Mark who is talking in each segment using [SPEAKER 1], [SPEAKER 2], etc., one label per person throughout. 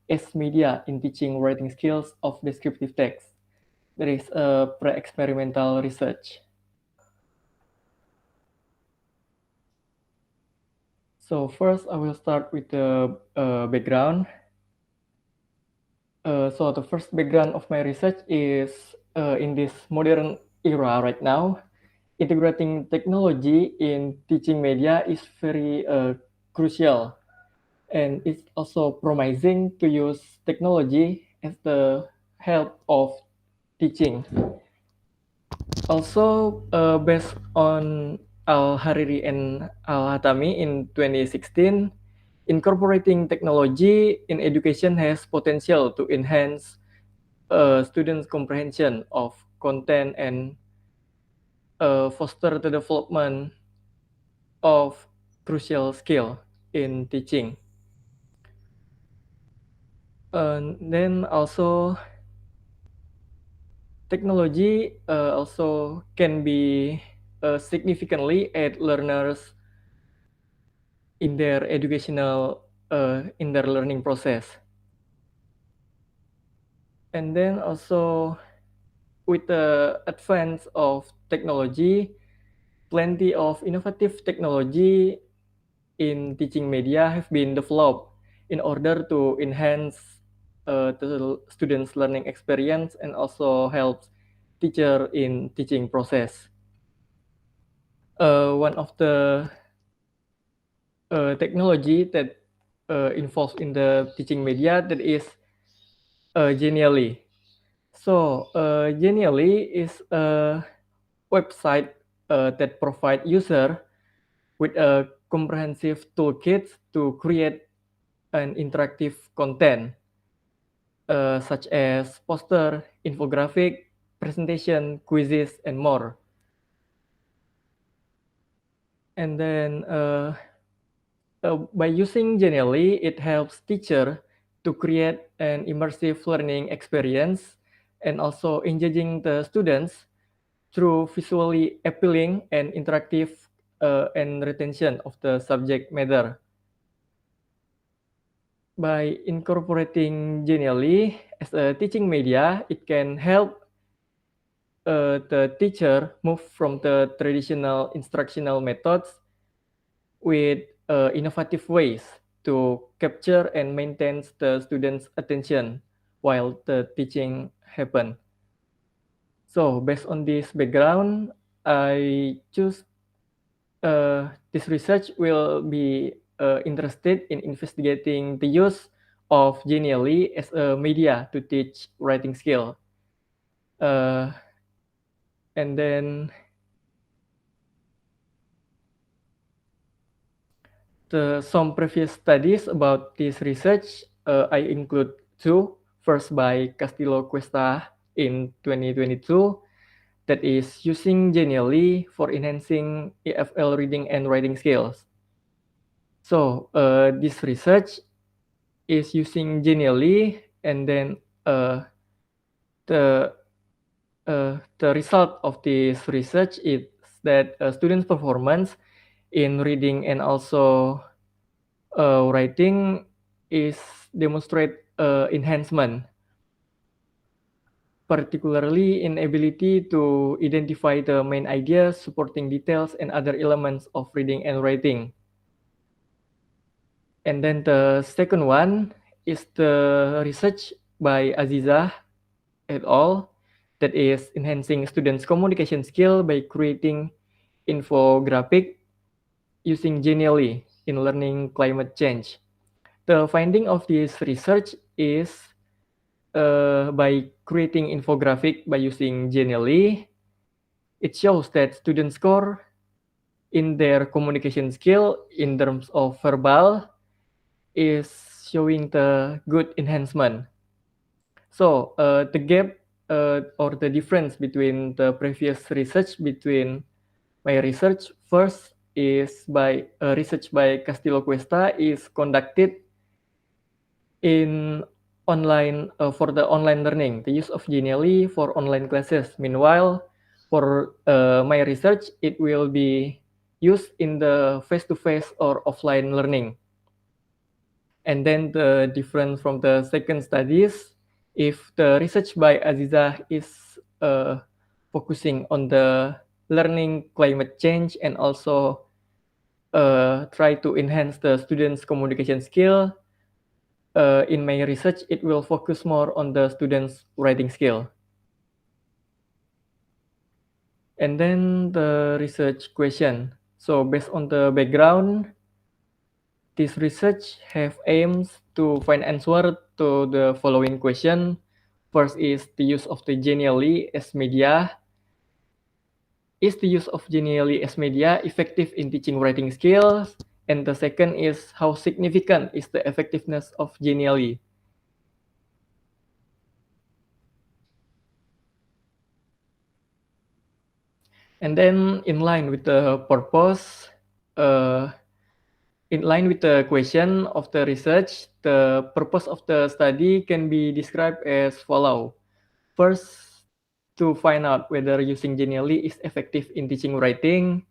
[SPEAKER 1] as media in teaching writing skills of descriptive text. There is a pre-experimental research. So first, I will start with the background. So the first background of my research is in this modern era right now, integrating technology in teaching media is very crucial, and it's also promising to use technology as the help of teaching. Also, based on Al-Hariri and Al-Hatami in 2016, incorporating technology in education has potential to enhance students' comprehension of content and foster the development of crucial skill in teaching. And then also technology also can be significantly aid learners in their educational in their learning process. And then also with the advance of technology, plenty of innovative technology in teaching media have been developed in order to enhance the students' learning experience and also helps teacher in teaching process. One of the technology that involved in the teaching media that is Genially. So Genially is a website that provide user with a comprehensive toolkit to create an interactive content such as poster, infographic, presentation, quizzes, and more. And then by using Genially, it helps teacher to create an immersive learning experience and also engaging the students through visually appealing and interactive and retention of the subject matter. By incorporating Genially as a teaching media, it can help the teacher move from the traditional instructional methods with innovative ways to capture and maintain the students' attention while the teaching happen. So based on this background, I choose this research will be interested in investigating the use of Genially as a media to teach writing skill. Uh, and then some previous studies about this research, I include two. First by Castillo Cuesta in 2022, that is using Genially for enhancing EFL reading and writing skills. So this research is using Genially, and then the the result of this research is that students' performance in reading and also writing is demonstrate enhancement, particularly in ability to identify the main ideas, supporting details, and other elements of reading and writing. And then the second one is the research by Aziza et al. That is enhancing students' communication skill by creating infographic using Genially in learning climate change. The finding of this research is by creating infographic by using Genially, it shows that students score in their communication skill in terms of verbal is showing the good enhancement. So the gap or the difference between the previous research between my research first is by research by Castillo Cuesta is conducted in online for the online learning, the use of Genially for online classes. Meanwhile, for my research, it will be used in the face-to-face or offline learning. And then the difference from the second studies, if the research by Aziza is focusing on the learning climate change and also try to enhance the students' communication skill, in my research, it will focus more on the students' writing skill. And then the research question. So based on the background, this research have aims to find answer to the following question. First is the use of the genially as media. Is the use of genially as media effective in teaching writing skills? And the second is how significant is the effectiveness of genially? And then in line with the purpose, uh, in line with the question of the research, the purpose of the study can be described as follow. First, to find out whether using Genially is effective in teaching writing.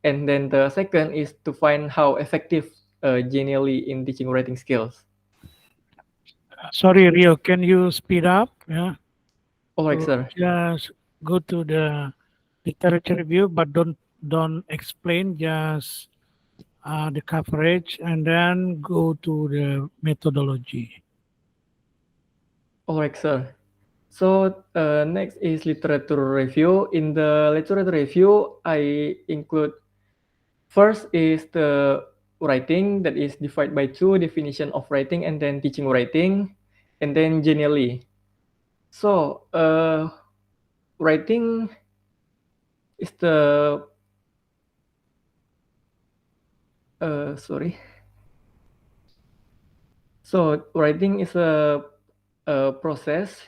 [SPEAKER 1] And then the second is to find how effective Genially in teaching writing skills.
[SPEAKER 2] Sorry, Rio, can you speed up? Yeah.
[SPEAKER 1] All right,
[SPEAKER 2] So
[SPEAKER 1] sir.
[SPEAKER 2] just go to the literature review, but don't explain. Just the coverage, and then go to the methodology.
[SPEAKER 1] All right, sir. So next is literature review. In the literature review, I include first is the writing that is divided by two definition of writing and then teaching writing, and then generally. So writing is the sorry. So writing is a process.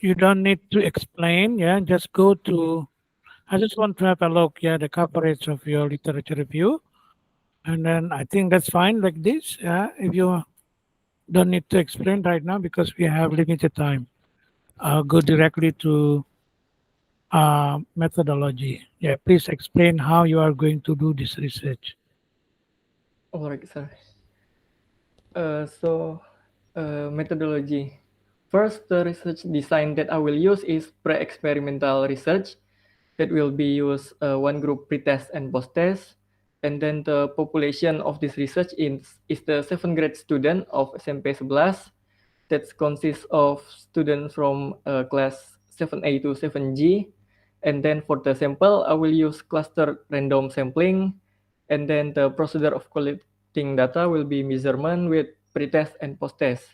[SPEAKER 2] You don't need to explain. Yeah, just go to. I just want to have a look. Yeah, the coverage of your literature review, and then I think that's fine like this. Yeah, if you don't need to explain right now because we have limited time. Go directly to methodology. Yeah, please explain how you are going to do this research.
[SPEAKER 1] All right, sir. So methodology. First, the research design that I will use is pre-experimental research that will be used one group pre-test and post-test. And then the population of this research is the 7th grade student of SMP 11 that consists of students from class 7A to 7G. And then for the sample, I will use cluster random sampling. And then the procedure of collecting data will be measurement with pre-test and post-test.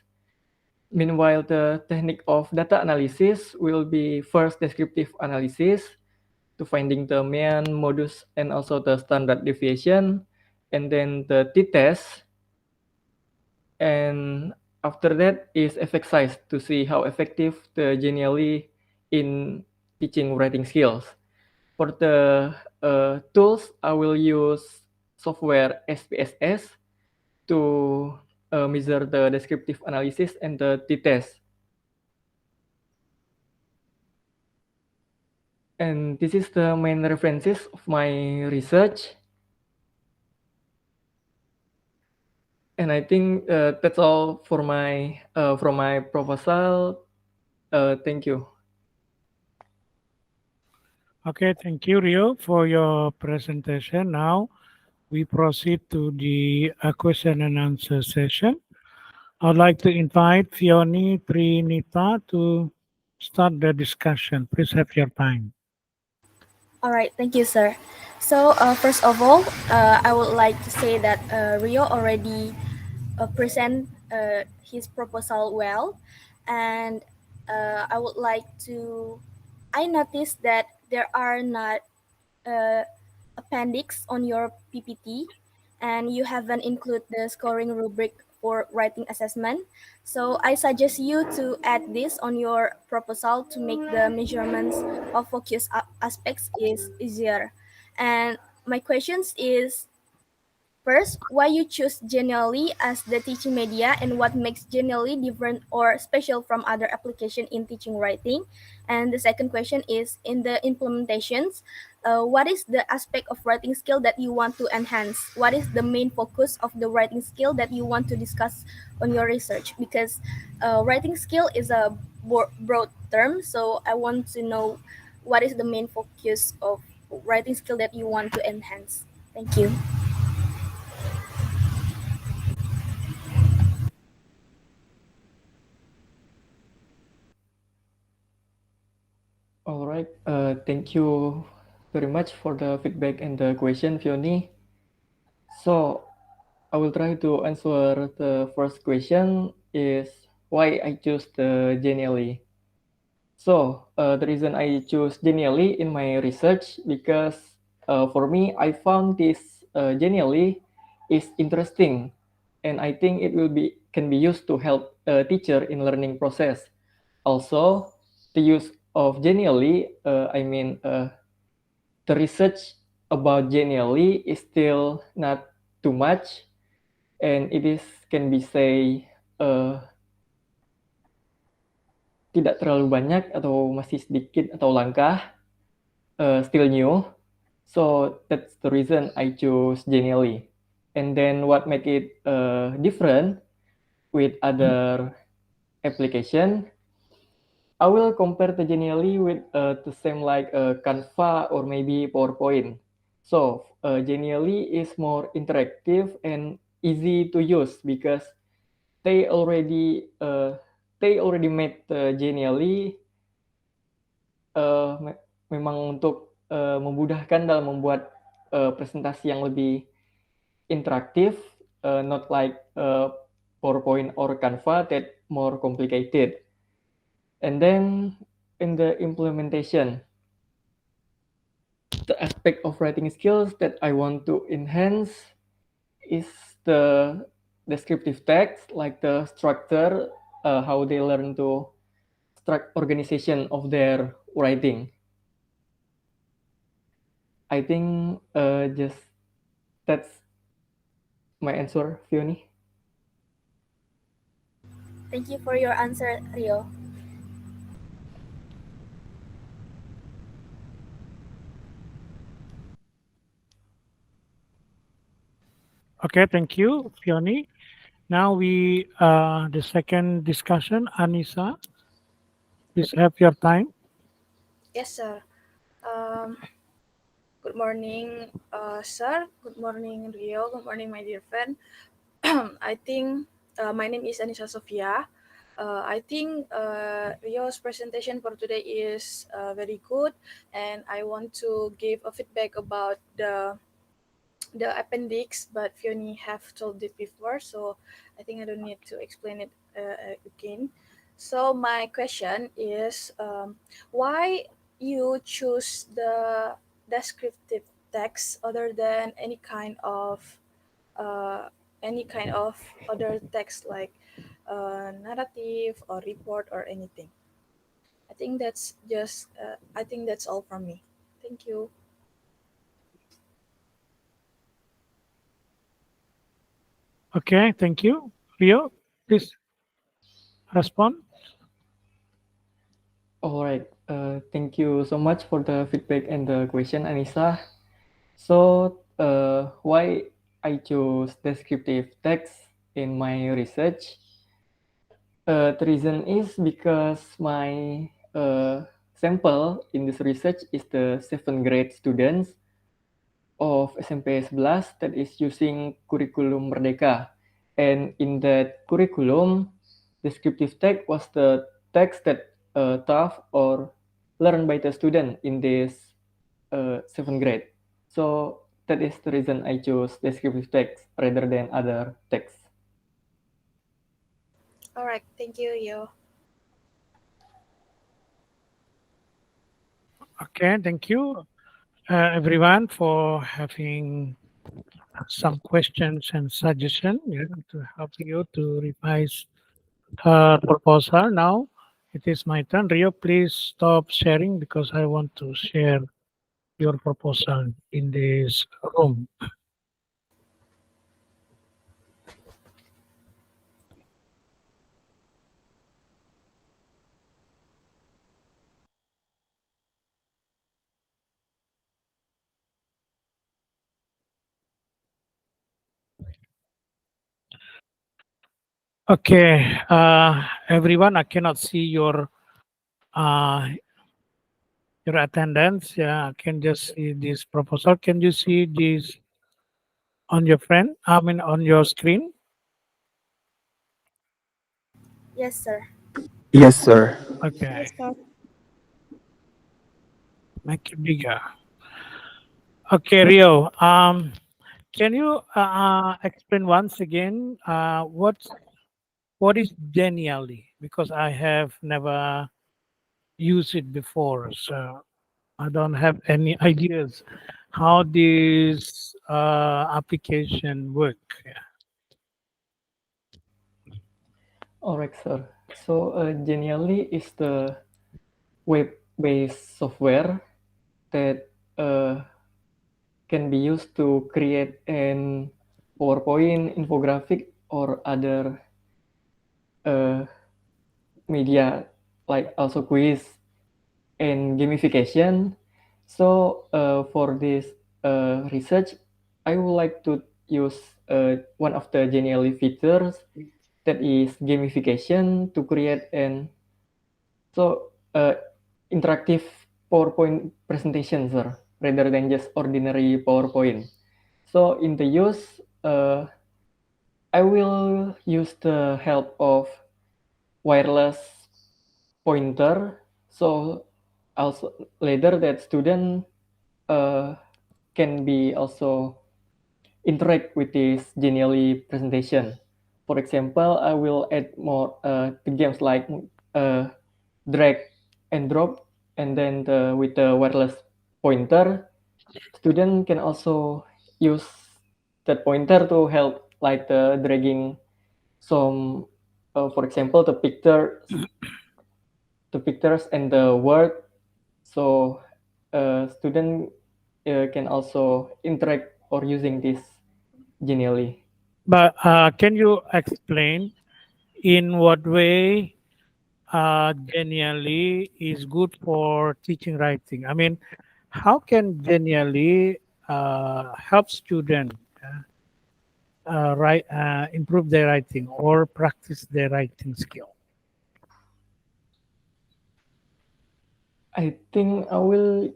[SPEAKER 1] Meanwhile, the technique of data analysis will be first descriptive analysis to finding the mean, modus, and also the standard deviation. And then the t-test, and after that is effect size to see how effective the genially in teaching writing skills. For the tools, I will use software SPSS to measure the descriptive analysis and the t-test. And this is the main references of my research. And I think that's all for my from my proposal. Thank you.
[SPEAKER 2] Okay, thank you, Rio, for your presentation. Now we proceed to the question and answer session. I'd like to invite Fioni Trinita to start the discussion. Please have your time.
[SPEAKER 3] All right, thank you, sir. So, first of all, I would like to say that Rio already present his proposal well, and I would like to. I noticed that there are not uh, appendix on your PPT, and you haven't include the scoring rubric for writing assessment. So I suggest you to add this on your proposal to make the measurements of focus aspects is easier. And my questions is First, why you choose Genially as the teaching media and what makes Genially different or special from other application in teaching writing. And the second question is in the implementations, what is the aspect of writing skill that you want to enhance? What is the main focus of the writing skill that you want to discuss on your research? Because writing skill is a broad term, so I want to know what is the main focus of writing skill that you want to enhance. Thank you.
[SPEAKER 1] All right. Thank you very much for the feedback and the question, Fioni. So I will try to answer the first question is why I choose the Genially. So the reason I choose Genially in my research because for me I found this Genially is interesting, and I think it will be can be used to help a teacher in learning process. Also, the use of Genially, the research about Genially is still not too much, and it is can be say tidak terlalu banyak atau masih sedikit atau langka, still new. So that's the reason I chose Genially. And then what make it different with other application, I will compare the Genially with the same like Canva or maybe PowerPoint. So Genially is more interactive and easy to use because they already uh, they already made the Genially memang untuk memudahkan dalam membuat presentasi yang lebih interaktif, not like PowerPoint or Canva that more complicated. And then in the implementation, the aspect of writing skills that I want to enhance is the descriptive text, like the structure, how they learn to struct organization of their writing. I think just that's my answer, Fioni.
[SPEAKER 3] Thank you for your answer, Rio.
[SPEAKER 2] Okay, thank you, Fioni. Now the second discussion, Anissa, please have your time.
[SPEAKER 4] Yes, sir. Um, Good morning, sir. Good morning, Rio. Good morning, my dear friend. I think my name is Anissa Sofia. I think Rio's presentation for today is very good, and I want to give a feedback about the appendix, but Fiona have told it before, so I think I don't need to explain it again. So my question is, why you choose the descriptive text other than uh, any kind of other text like narrative or report or anything? I think that's all from me. Thank you.
[SPEAKER 2] Okay, thank you. Rio, please respond.
[SPEAKER 1] All right. Thank you so much for the feedback and the question, Anissa. So, why I chose descriptive text in my research? The reason is because my sample in this research is the 7th grade students of SMP 11 that is using curriculum Merdeka. And in that curriculum, descriptive text was the text that taught or learned by the student in this 7th grade. So that is the reason I chose descriptive text rather than other text.
[SPEAKER 4] All right, thank you, Yo.
[SPEAKER 2] Okay, thank you, everyone, for having some questions and suggestion to help you to revise her proposal. Now it is my turn. Rio, please stop sharing because I want to share your proposal in this room. Okay, everyone, I cannot see uh, your attendance. Yeah, I can just see this proposal. Can you see this on your friend? I mean, on your screen.
[SPEAKER 3] Yes, sir.
[SPEAKER 5] Yes, sir.
[SPEAKER 2] Okay,
[SPEAKER 4] Yes, sir.
[SPEAKER 2] make it bigger. Okay, Rio. Can you explain once again what is genially? Because I have never used it before, so I don't have any ideas how this application work. Yeah.
[SPEAKER 1] Alright, sir. So, Genially is the web-based software that can be used to create an PowerPoint, infographic, or other uh, media, like also quiz and gamification. So, for this research, I would like to use one of the Genially features, that is gamification, to create an interactive PowerPoint presentation, sir, rather than just ordinary PowerPoint. So in the use, I will use the help of wireless pointer. So also later that student uh, can be also interact with this Genially presentation. For example, I will add more the games like uh, drag and drop, and then with the wireless pointer, student can also use that pointer to help like the dragging some, for example, the pictures and the word. So student can also interact or using this Genially.
[SPEAKER 2] But can you explain in what way Genially is good for teaching writing? I mean, how can Genially help students improve their writing or practice their writing skill?
[SPEAKER 1] I think I will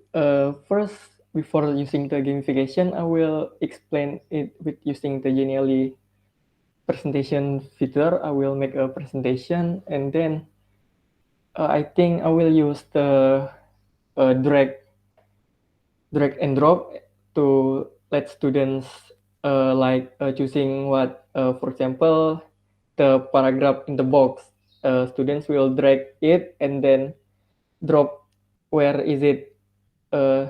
[SPEAKER 1] first, before using the gamification, I will explain it with using the Genially presentation feature. I will make a presentation, and then I think I will use the drag and drop to let students like choosing what, for example, the paragraph in the box. Students will drag it and then drop where is it, uh,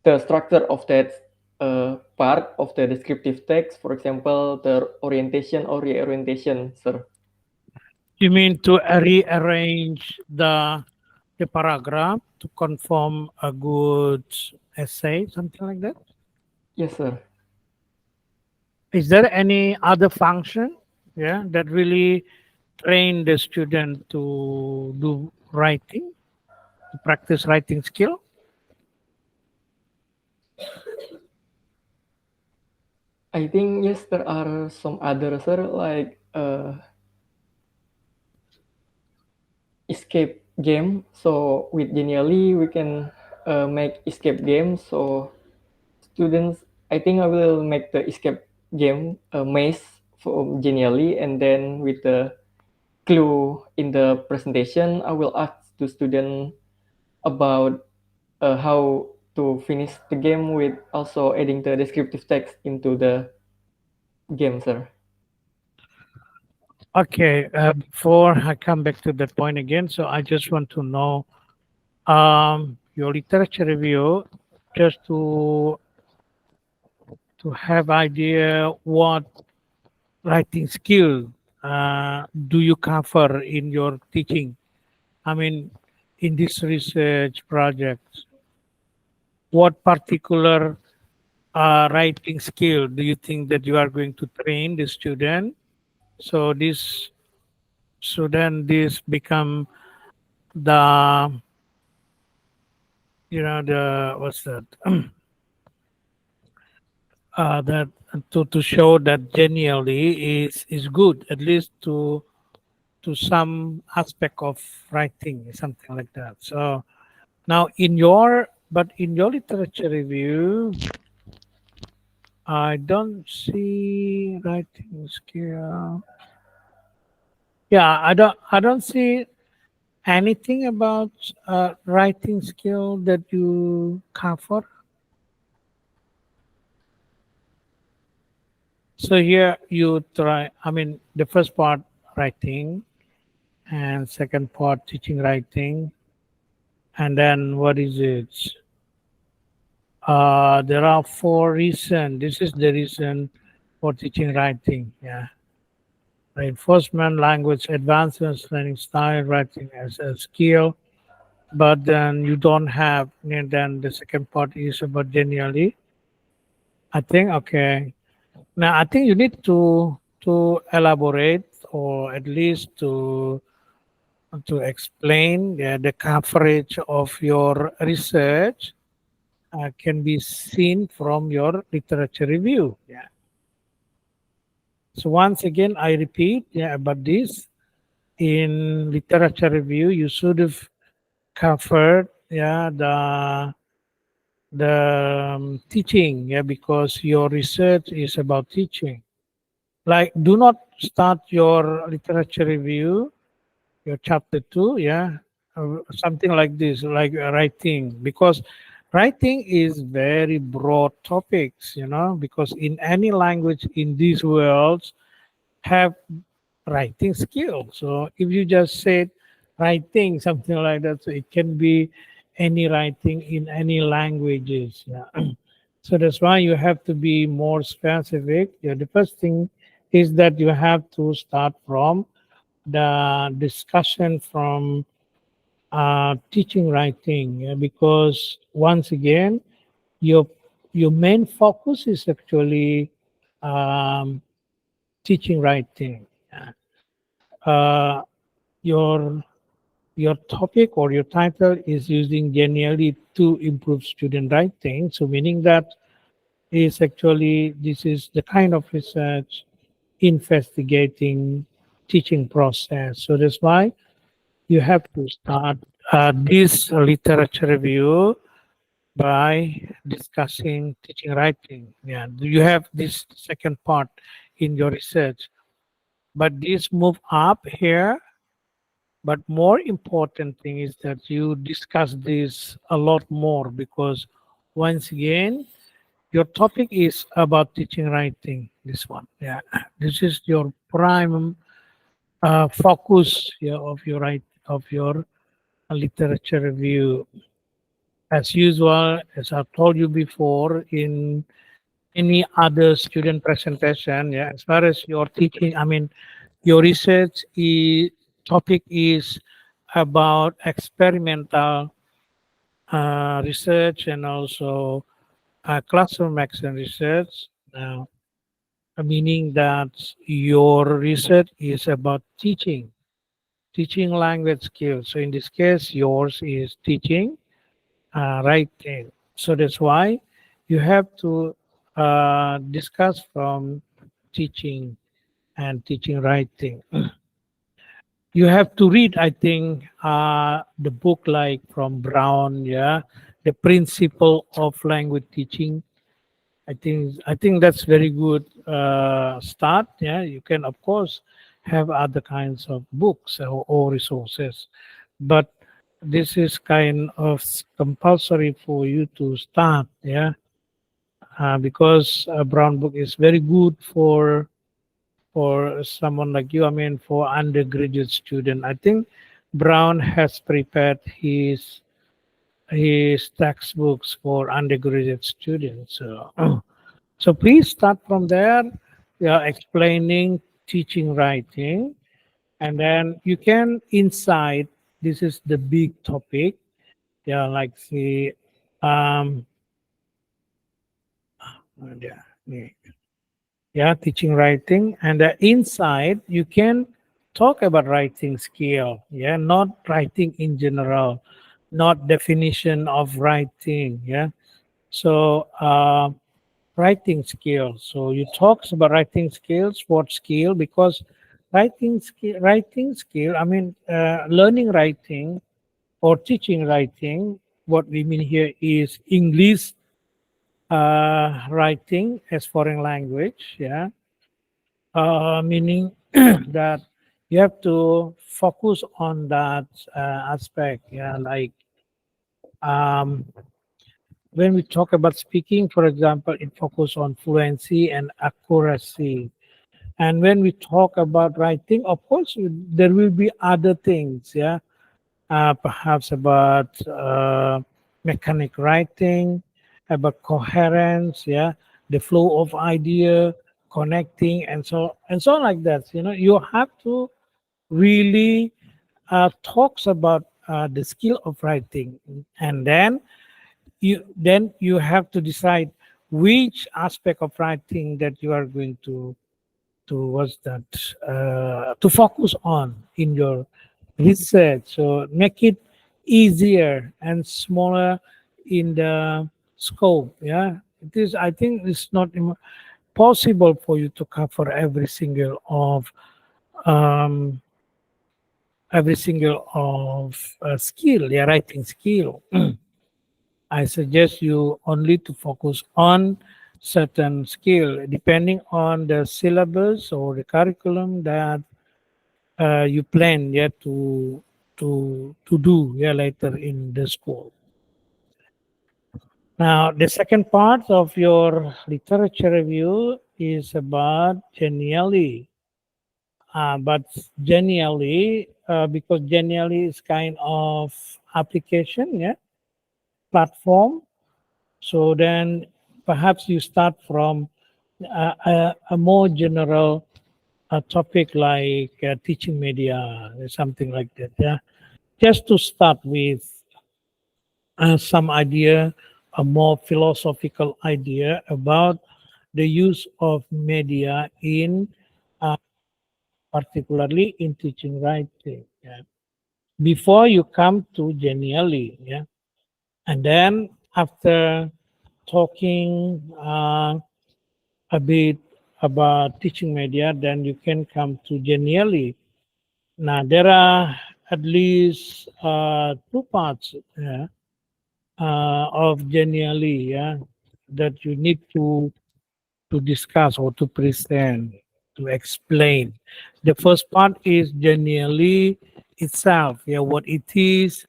[SPEAKER 1] the structure of that part of the descriptive text, for example, the orientation or reorientation, sir.
[SPEAKER 2] You mean to rearrange the paragraph to conform a good essay, something like that?
[SPEAKER 1] Yes, sir.
[SPEAKER 2] Is there any other function, yeah, that really train the student to do writing, to practice writing skill?
[SPEAKER 1] I think yes, there are some other, sir, like escape game. So with Genially, we can make escape games. So students, I think I will make the escape game maze for Genially, and then with the clue in the presentation, I will ask the student about how to finish the game, with also adding the descriptive text into the game, sir.
[SPEAKER 2] Okay, before I come back to that point again, so I just want to know your literature review, just to have idea what writing skill do you cover in your teaching? I mean, in this research project, what particular writing skill do you think that you are going to train the student? So this become the the what's that that to show that genuinely is good, at least to some aspect of writing, something like that. So now in your literature review, I don't see writing skill. Yeah, I don't see anything about writing skill that you cover. So here you try. I mean, the first part writing, and second part teaching writing, and then what is it? There are four reasons. This is the reason for teaching writing. Yeah, reinforcement, language advancements, learning style, writing as a skill. But then you don't have. And then the second part is about genuinely. I think okay. Now I think you need to elaborate or at least to explain the coverage of your research can be seen from your literature review. Yeah. So once again, I repeat, yeah, about this in literature review, you should have covered, yeah, the teaching, yeah, because your research is about teaching. Like, do not start your literature review, your chapter two, yeah, something like this, like writing, because writing is very broad topics, because in any language in these worlds have writing skill. So if you just said writing something like that, so it can be any writing in any languages. Yeah. So that's why you have to be more specific. Yeah, the first thing is that you have to start from the discussion from teaching writing, yeah, because once again your your main focus is actually um, teaching writing. Yeah. uh, your your topic or your title is using genuinely to improve student writing, so meaning that is actually this is the kind of research investigating teaching process. So that's why you have to start this literature review by discussing teaching writing. Yeah, you have this second part in your research, but this move up here. But more important thing is that you discuss this a lot more because once again, your topic is about teaching writing. This one, yeah, this is your prime focus, yeah, of your literature review. As usual, as I've told you before, in any other student presentation, yeah, as far as your teaching, I mean, your topic is about experimental research and also classroom action research. Now, meaning that your research is about teaching language skills. So in this case, yours is teaching writing. So that's why you have to discuss from teaching and teaching writing. You have to read, I think, the book like from Brown, yeah, the principle of language teaching. I think that's very good start. Yeah, you can of course have other kinds of books or resources, but this is kind of compulsory for you to start. Yeah, because a Brown book is very good for someone like you. I mean, for undergraduate student, I think Brown has prepared his textbooks for undergraduate students. So, so please start from there. Yeah, explaining teaching writing, and then you can insight. This is the big topic. Yeah, like the um, yeah, yeah, teaching writing, and the inside you can talk about writing skill, yeah, not writing in general, not definition of writing, yeah. So writing skills. So you talks about writing skills, what skill? Because writing skill. I mean, learning writing or teaching writing. What we mean here is English writing as foreign language. Yeah, meaning that you have to focus on that aspect. Yeah, like um, when we talk about speaking, for example, it focuses on fluency and accuracy. And when we talk about writing, of course, there will be other things, yeah, perhaps about mechanic writing, about coherence, yeah, the flow of idea, connecting, and so on like that. You know, you have to really talks about the skill of writing, and then you have to decide which aspect of writing that you are going to what's that to focus on in your research. So make it easier and smaller in the scope. Yeah, it is. I think it's not possible for you to cover um, every single of skill. Yeah, writing skill. I suggest you only to focus on certain skill depending on the syllabus or the curriculum that you plan, yeah, to do, yeah, later in the school. Now the second part of your literature review is about genially, but genially because genially is kind of application, yeah, platform. So then perhaps you start from a more general topic like teaching media, something like that. Yeah, just to start with some idea, a more philosophical idea about the use of media in, uh, particularly in teaching writing. Yeah. Before you come to genially, yeah, and then after talking a bit about teaching media, then you can come to genially. Now there are at least two parts of genially, yeah, that you need to discuss or to present, to explain. The first part is genially itself, yeah, what it is,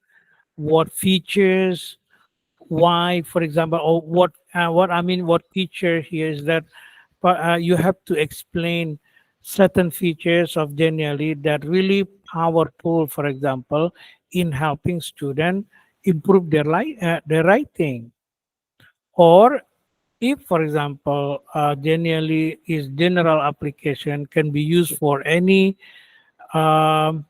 [SPEAKER 2] what features, why, for example, or what I mean, what feature here is that you have to explain certain features of genially that really powerful, for example, in helping student improve their writing. Or if, for example, genially is general application, can be used um,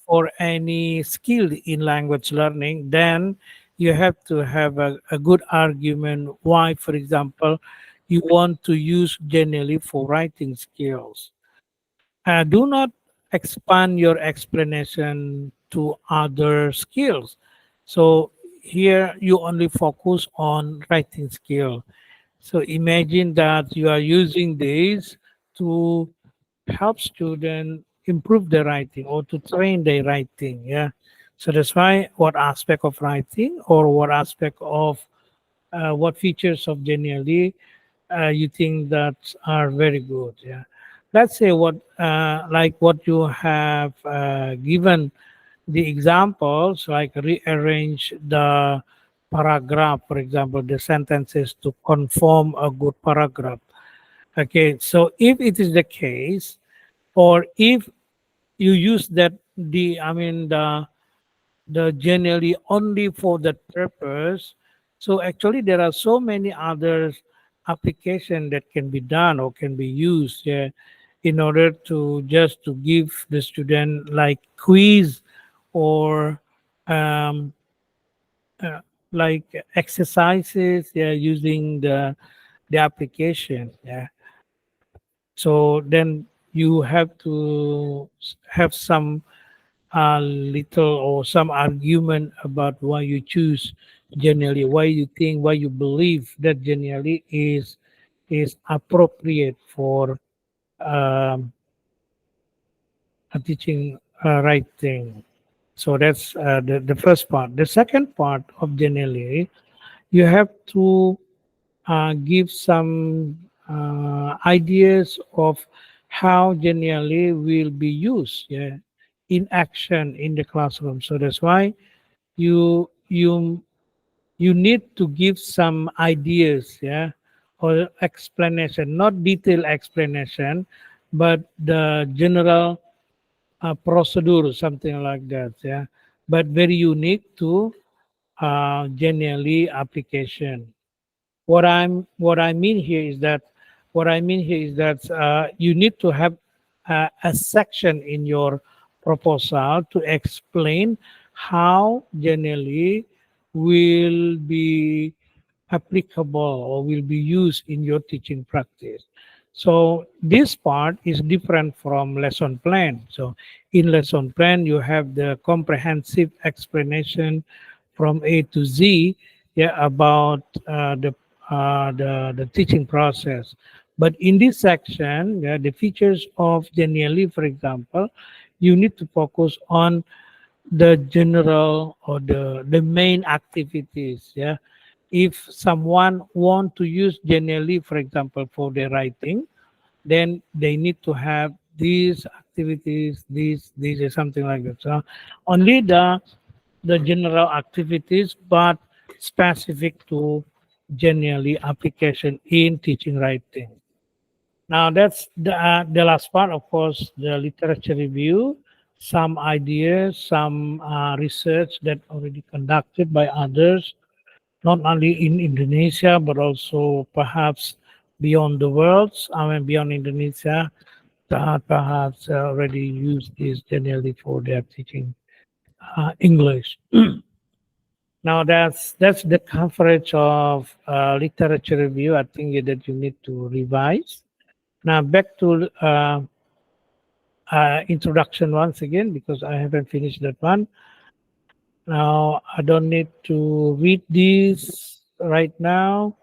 [SPEAKER 2] for any skill in language learning, then you have to have a good argument why, for example, you want to use genially for writing skills. Do not expand your explanation to other skills. So here you only focus on writing skill. So imagine that you are using this to help students improve their writing or to train their writing. Yeah. So that's why what aspect of writing or what aspect of what features of genially you think that are very good. Yeah. Let's say what like what you have given the examples, like rearrange the paragraph, for example, the sentences to conform a good paragraph. Okay, so if it is the case, or if you use that the I mean the generally only for that purpose, so actually there are so many other application that can be done or can be used, yeah, in order to just to give the student like quiz or um, uh, like exercises, yeah, using the application, yeah. So then you have to have some little or some argument about why you choose generally, why you think, why you believe that generally is appropriate for um, teaching writing. So that's the first part. The second part of generally, you have to give some ideas of how generally will be used, yeah, in action in the classroom. So that's why you you you need to give some ideas, yeah, or explanation, not detailed explanation, but the general procedure, something like that, yeah, but very unique to generally application. What I mean here is that you need to have a section in your proposal to explain how generally will be applicable or will be used in your teaching practice. So this part is different from lesson plan. So in lesson plan, you have the comprehensive explanation from A to Z, yeah, about the teaching process. But in this section, yeah, the features of Genially, for example, you need to focus on the general or the main activities. Yeah, if someone want to use Genially, for example, for their writing, then they need to have these activities, these is something like that. So only the general activities, but specific to generally application in teaching writing. Now that's the last part, of course, the literature review, some ideas, some research that already conducted by others, not only in Indonesia, but also perhaps beyond the world, I mean beyond Indonesia, that perhaps already use this generally for their teaching English. Now that's the coverage of literature review. I think that you need to revise. Now back to introduction once again because I haven't finished that one. Now I don't need to read this right now.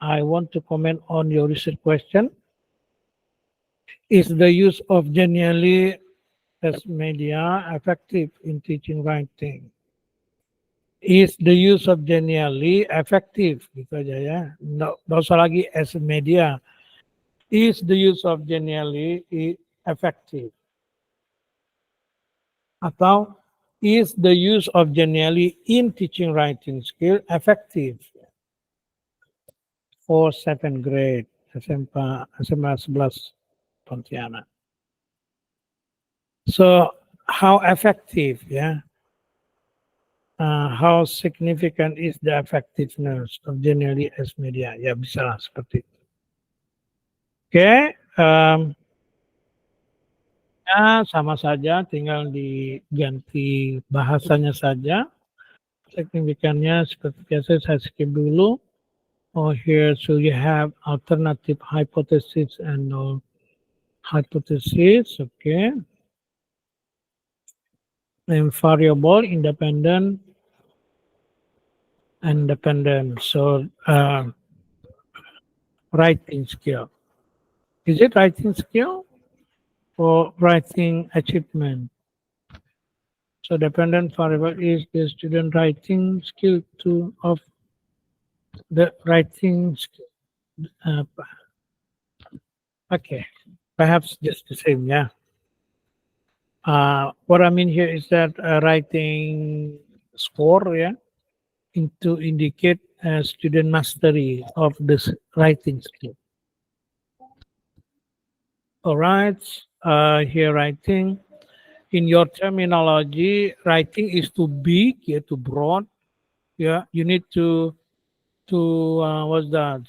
[SPEAKER 2] I want to comment on your research question. Is the use of Genially as media effective in teaching writing? Is the use of Genially effective? Gitu aja ya. Nggak usah lagi as media. Is the use of Genially effective? Atau is the use of Genially in teaching writing skill effective for 7th grade SMA 11 Pontianak? So how effective, yeah? How significant is the effectiveness of Genially as media? Ya bisa lah seperti itu. Oke, ya sama saja, tinggal diganti bahasanya saja. Signifikannya seperti biasa saya skip dulu. Oh, here, so you have alternative hypothesis and null hypothesis, okay. And variable, independent. So, writing skill. Is it writing skill or writing achievement? So dependent variable is the student writing skill of the writing skill. Okay, perhaps just the same, yeah. What I mean here is that writing score, yeah, to indicate student mastery of this writing skill. All right, here writing. In your terminology, writing is too big, yeah, too broad. Yeah, you need to what's that?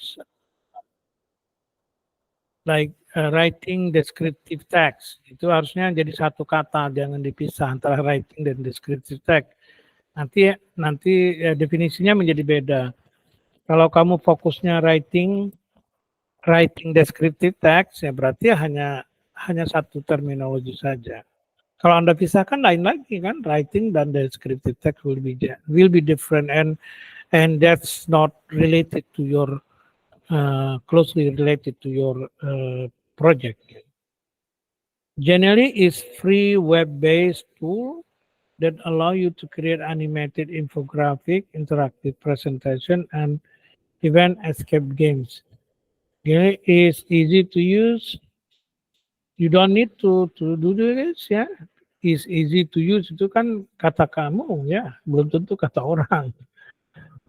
[SPEAKER 2] Like writing descriptive text. Itu harusnya jadi satu kata, jangan dipisah antara writing dan descriptive text. Nanti definisinya menjadi beda. Kalau kamu fokusnya writing descriptive text, ya berarti hanya satu terminologi saja. Kalau Anda pisahkan lain lagi kan, writing dan descriptive text will be different, and that's not related to your closely related to your project. Generally is free web-based tool that allow you to create animated infographic, interactive presentation, and even escape games. Generally is easy to use. You don't need to do this ya. Is easy to use itu kan kata kamu ya, belum tentu kata orang.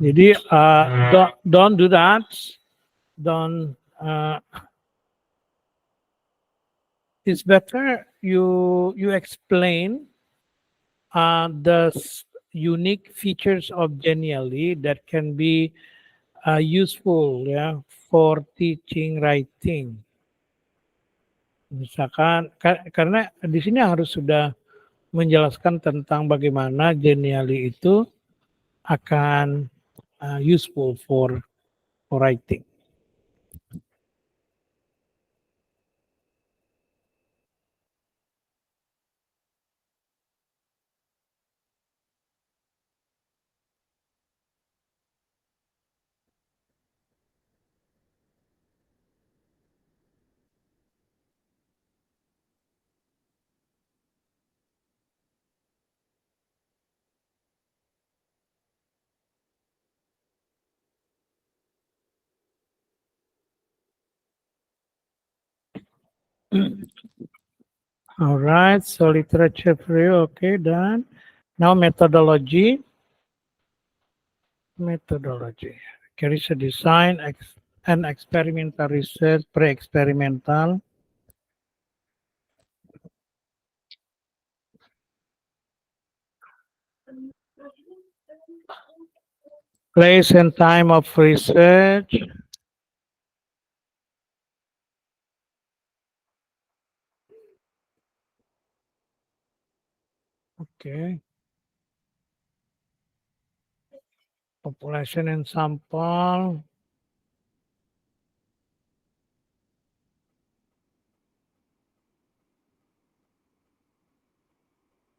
[SPEAKER 2] Jadi don't do that. Don't it's better you explain the unique features of Genially that can be useful ya for teaching writing. Misalkan karena di sini harus sudah menjelaskan tentang bagaimana Genially itu akan useful for writing. All right, so literature review, okay, done. Now methodology. Methodology. Research design and experimental research, pre-experimental. Place and time of research. Okay. Population and sample.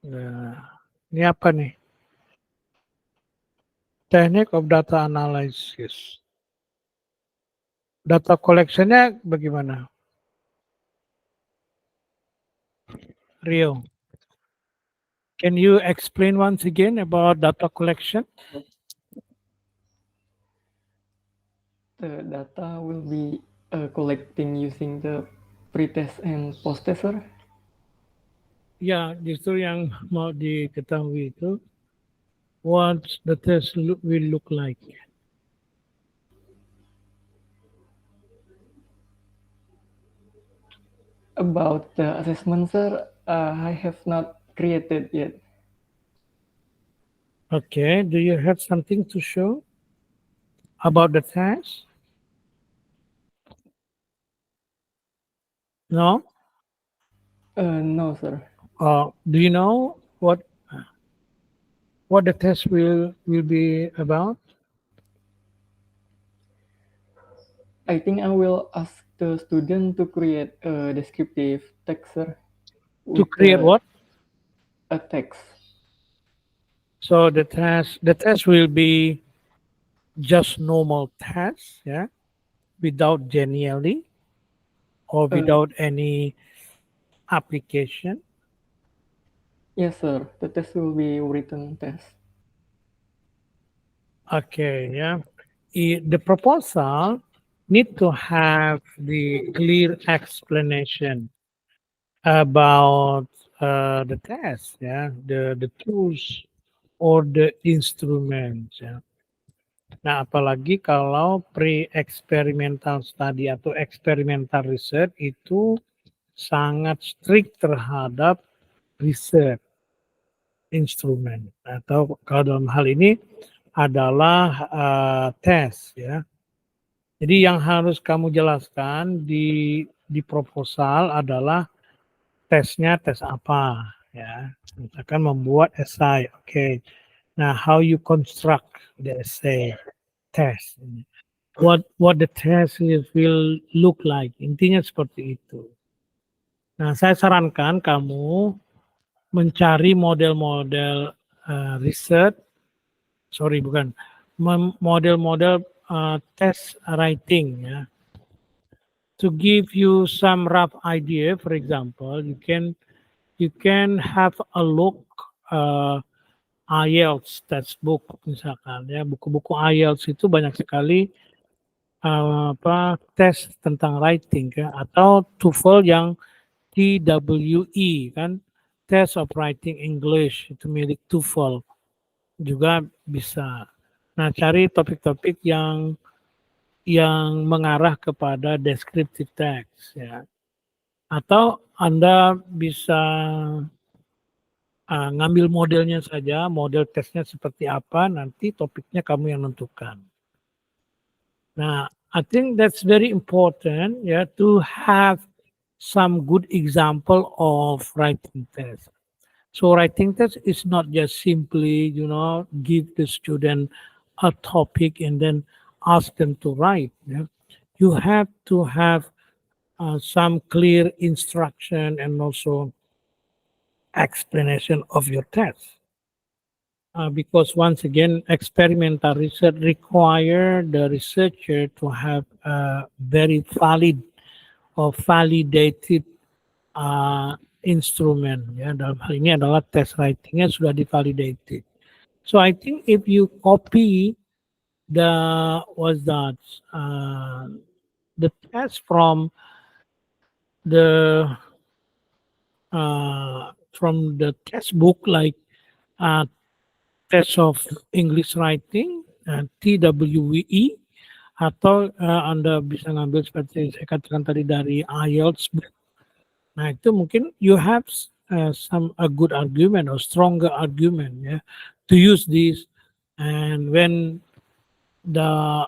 [SPEAKER 2] Nah, ini apa nih? Teknik of data analysis. Data collectionnya bagaimana? Rio, can you explain once again about data collection?
[SPEAKER 1] The data will be collecting using the pre-test and post-test, sir.
[SPEAKER 2] Ya, justru yang mau diketahui itu what the test will look like.
[SPEAKER 1] About the assessment, sir, I have not created yet.
[SPEAKER 2] Okay, do you have something to show about the test? No?
[SPEAKER 1] No, sir.
[SPEAKER 2] Do you know what the test will be about?
[SPEAKER 1] I think I will ask the student to create a descriptive text, sir.
[SPEAKER 2] To create what?
[SPEAKER 1] A text.
[SPEAKER 2] So the test will be just normal test, yeah, without Genially or without any application.
[SPEAKER 1] Yes, sir. The test will be written test.
[SPEAKER 2] Okay, yeah. The proposal need to have the clear explanation about the test, yeah, the tools or the instruments, ya. Nah, apalagi kalau pre-experimental study atau experimental research itu sangat strict terhadap research instrumen atau kalau dalam hal ini adalah tes ya. Jadi yang harus kamu jelaskan di proposal adalah tesnya tes apa ya. Misalkan membuat esai, oke. Nah, how you construct the essay test. What the test will look like. Intinya seperti itu. Nah, saya sarankan kamu mencari model-model riset, bukan, model-model test writing ya. To give you some rough idea, for example, you can have a look IELTS textbook misalkan ya, buku-buku IELTS itu banyak sekali tes tentang writing ya, atau TOEFL yang TWE kan, Test of Writing English, itu milik TOEFL juga bisa. Nah, cari topik-topik yang mengarah kepada descriptive text ya. Atau Anda bisa ngambil modelnya saja, model tesnya seperti apa, nanti topiknya kamu yang nentukan. Nah, I think that's very important ya, to have some good example of writing test. So writing test is not just simply, give the student a topic and then ask them to write. Yeah? You have to have some clear instruction and also explanation of your test. Because once again, experimental research require the researcher to have a very valid or validated instrument. Ya, dalam hal ini adalah test writingnya sudah divalidated. So I think if you copy the the test from the textbook like test of English writing TWE, atau Anda bisa ngambil seperti saya katakan tadi dari IELTS. Nah, itu mungkin you have a good argument or stronger argument ya, to use this, and when the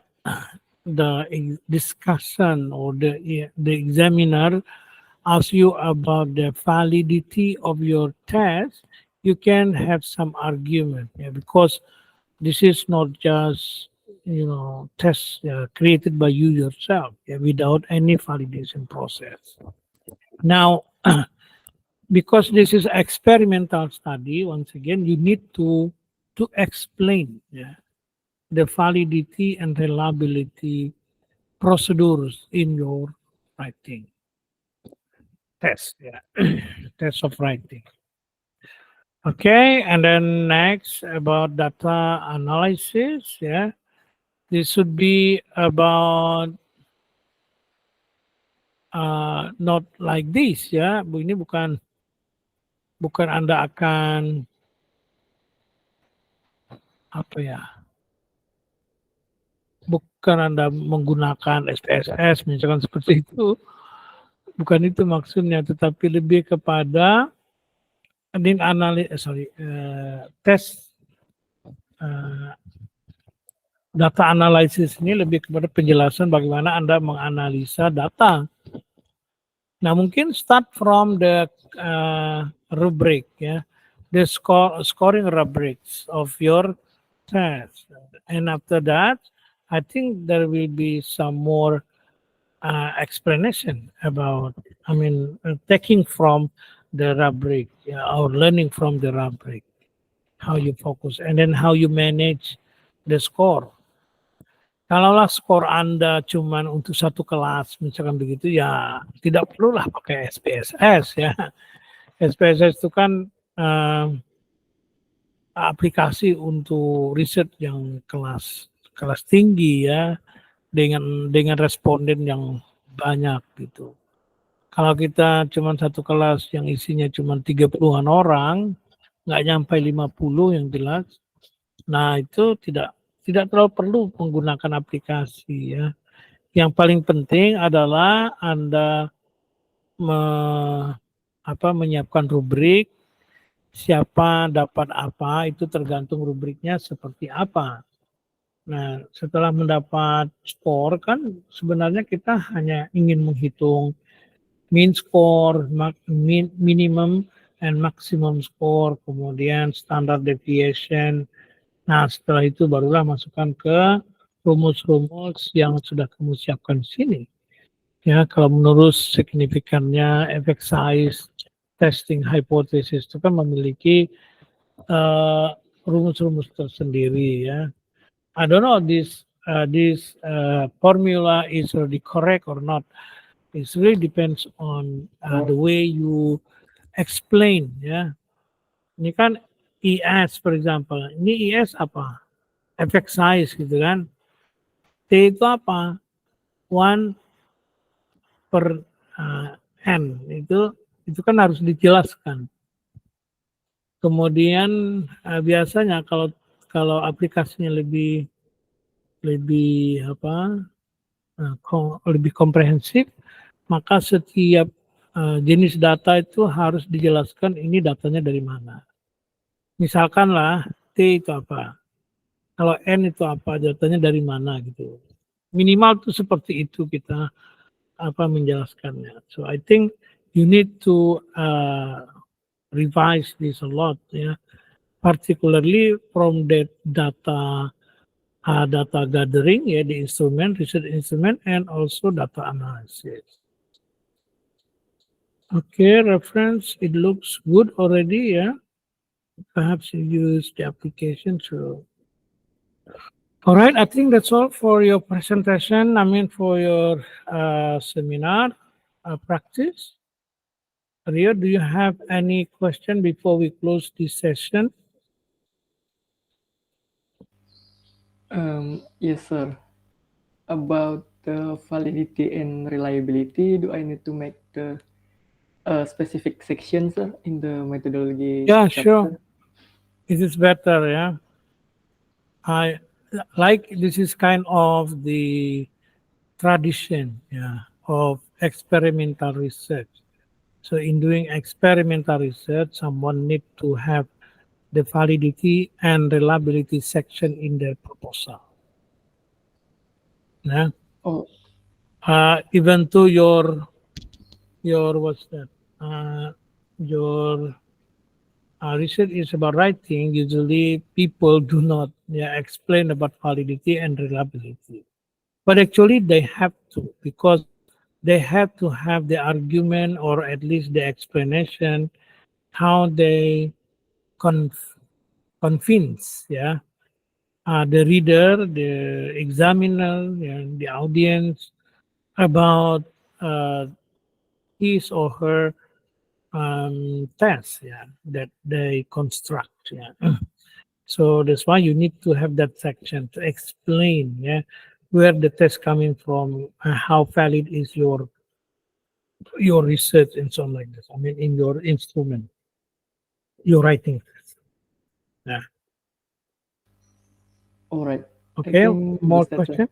[SPEAKER 2] discussion or the examiner asks you about the validity of your test, you can have some argument because this is not just test created by you yourself without any validation process. Now, because this is experimental study, once again, you need to explain the validity and reliability procedures in your writing test, test of writing. Okay, and then next about data analysis, this should be about not like this, ini bukan Anda akan bukan Anda menggunakan SPSS misalkan seperti itu, bukan itu maksudnya, tetapi lebih kepada tes data analisis ini lebih kepada penjelasan bagaimana Anda menganalisa data. Nah, mungkin start from the rubric the scoring rubrics of your test, and after that I think there will be some more explanation about taking from the rubric or learning from the rubric, how you focus and then how you manage the score. Kalaulah skor Anda cuma untuk satu kelas, misalkan begitu, ya tidak perlulah pakai SPSS ya. SPSS itu kan aplikasi untuk riset yang kelas tinggi ya, dengan responden yang banyak gitu. Kalau kita cuma satu kelas yang isinya cuma 30-an orang, nggak nyampe 50 yang jelas. Nah, itu tidak terlalu perlu menggunakan aplikasi ya. Yang paling penting adalah Anda menyiapkan rubrik, siapa dapat apa, itu tergantung rubriknya seperti apa. Nah, setelah mendapat skor kan sebenarnya kita hanya ingin menghitung mean score, minimum and maximum score, kemudian standard deviation. Nah, setelah itu barulah masukkan ke rumus-rumus yang sudah kamu siapkan di sini. Ya, kalau menurut signifikannya, effect size, testing hypothesis itu kan memiliki rumus-rumus tersendiri ya. I don't know this formula is really correct or not. It really depends on the way you explain ya. Ini kan IS for example. Ini IS apa? Effect size gitu kan. T itu apa? 1 per N itu kan harus dijelaskan. Kemudian biasanya kalau aplikasinya lebih lebih komprehensif, maka setiap jenis data itu harus dijelaskan ini datanya dari mana. Misalkan lah T itu apa, kalau N itu apa, datanya dari mana gitu. Minimal tuh seperti itu kita menjelaskannya. So I think you need to revise this a lot ya, particularly from that data gathering ya, the research instrument and also data analysis. Okay, reference, it looks good already ya. Perhaps you use the application to. All right, I think that's all for your presentation. For your seminar practice. Rio, do you have any question before we close this session?
[SPEAKER 1] Yes, sir. About the validity and reliability, do I need to make the specific sections in the methodology
[SPEAKER 2] Yeah,
[SPEAKER 1] chapter?
[SPEAKER 2] sure. It is better, yeah. I like this is kind of the tradition, yeah, of experimental research. So in doing experimental research, someone need to have the validity and reliability section in their proposal. Yeah.
[SPEAKER 1] Oh,
[SPEAKER 2] Even though your what's that? Your research is about writing. Usually, people do not explain about validity and reliability, but actually they have to, because they have to have the argument or at least the explanation how they convince the reader, the examiner, the audience about his or her test that they construct. So that's why you need to have that section to explain where the test coming from, how valid is your research and so on like this. In your instrument, your writing. Yeah.
[SPEAKER 1] all right.
[SPEAKER 2] Okay.
[SPEAKER 1] I think
[SPEAKER 2] More
[SPEAKER 1] that's that,
[SPEAKER 2] question?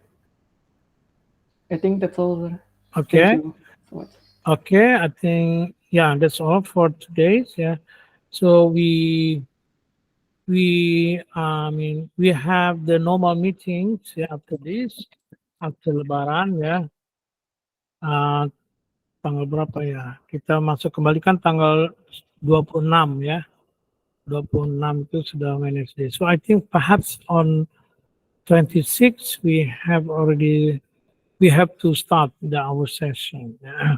[SPEAKER 1] I think that's all, sir.
[SPEAKER 2] Okay.
[SPEAKER 1] Thank you so much.
[SPEAKER 2] Okay. I think that's all for today. Yeah. So we have the normal meetings after this, after Lebaran Uh, tanggal berapa ya? Kita masuk kembali kan tanggal 26 ya. 26 itu sudah Wednesday. So I think perhaps on 26 we have to start our session. Ya.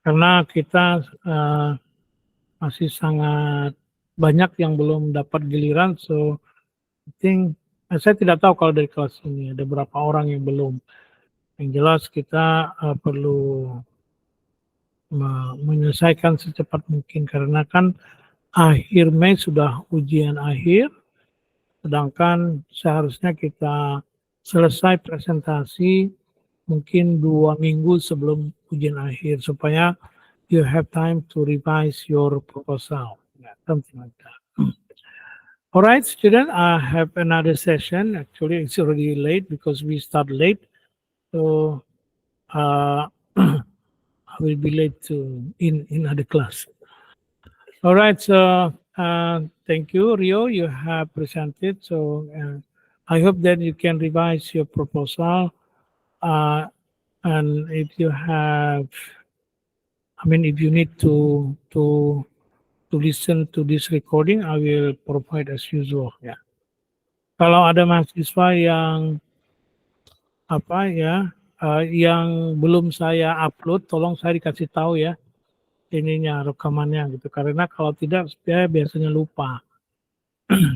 [SPEAKER 2] Karena kita masih sangat banyak yang belum dapat giliran, so I think saya tidak tahu kalau dari kelas ini ada berapa orang yang belum. Yang jelas kita perlu menyelesaikan secepat mungkin karena kan akhir Mei sudah ujian akhir, sedangkan seharusnya kita selesai presentasi mungkin 2 minggu sebelum ujian akhir supaya you have time to revise your proposal, something like that. All right, student, I have another session. Actually, it's already late because we start late. So I will be late in other class. All right, so thank you, Rio. You have presented. So I hope that you can revise your proposal. And if you have, if you need to listen to this recording, I will provide as usual. Ya. Kalau ada mahasiswa yang yang belum saya upload, tolong saya dikasih tahu ya. ininya rekamannya gitu. Karena kalau tidak dia biasanya lupa.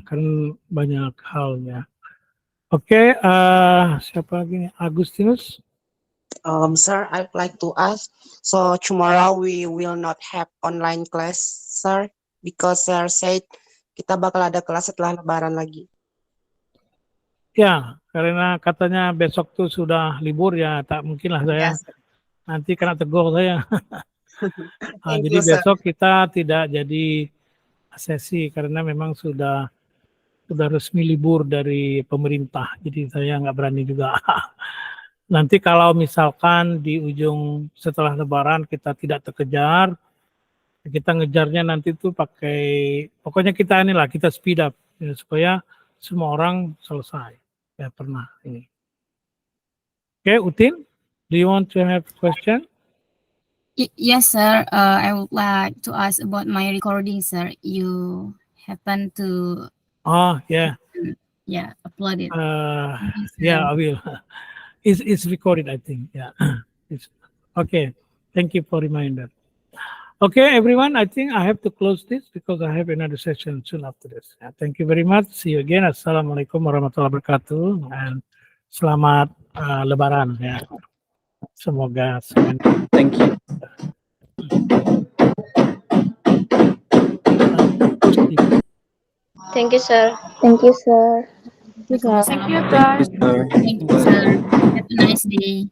[SPEAKER 2] Kan banyak hal ya. Oke, siapa lagi nih? Agustinus?
[SPEAKER 5] Sir, I'd like to ask, so tomorrow we will not have online class, sir, because sir said kita bakal ada kelas setelah lebaran lagi.
[SPEAKER 2] Ya, karena katanya besok tuh sudah libur ya, tak mungkin lah saya.
[SPEAKER 5] Yes, sir.
[SPEAKER 2] Nanti kena tegur saya.
[SPEAKER 5] Thank
[SPEAKER 2] Jadi
[SPEAKER 5] you, sir.
[SPEAKER 2] besok kita tidak jadi sesi karena memang sudah resmi libur dari pemerintah. Jadi saya nggak berani juga. Nanti kalau misalkan di ujung setelah lebaran kita tidak terkejar, kita ngejarnya nanti tuh pakai, pokoknya kita inilah, kita speed up ya, supaya semua orang selesai. Ya pernah ini. Oke, Utin, do you want to have question?
[SPEAKER 6] Yes, sir. I would like to ask about my recording, sir. You happen to,
[SPEAKER 2] Oh, yeah.
[SPEAKER 6] yeah, upload it. Yes,
[SPEAKER 2] Yeah,
[SPEAKER 6] sir.
[SPEAKER 2] I will. It's recorded, I think. Yeah. Okay. Thank you for reminder. Okay, everyone. I think I have to close this because I have another session soon after this. Yeah, thank you very much. See you again. Assalamualaikum warahmatullahi wabarakatuh. And selamat Lebaran. Ya. Semoga semuanya.
[SPEAKER 1] Thank you.
[SPEAKER 7] Thank you, sir.
[SPEAKER 3] Thank you, sir.
[SPEAKER 6] Thank you, sir.
[SPEAKER 1] Thank you, sir.
[SPEAKER 6] Thank you, sir. Have a nice day.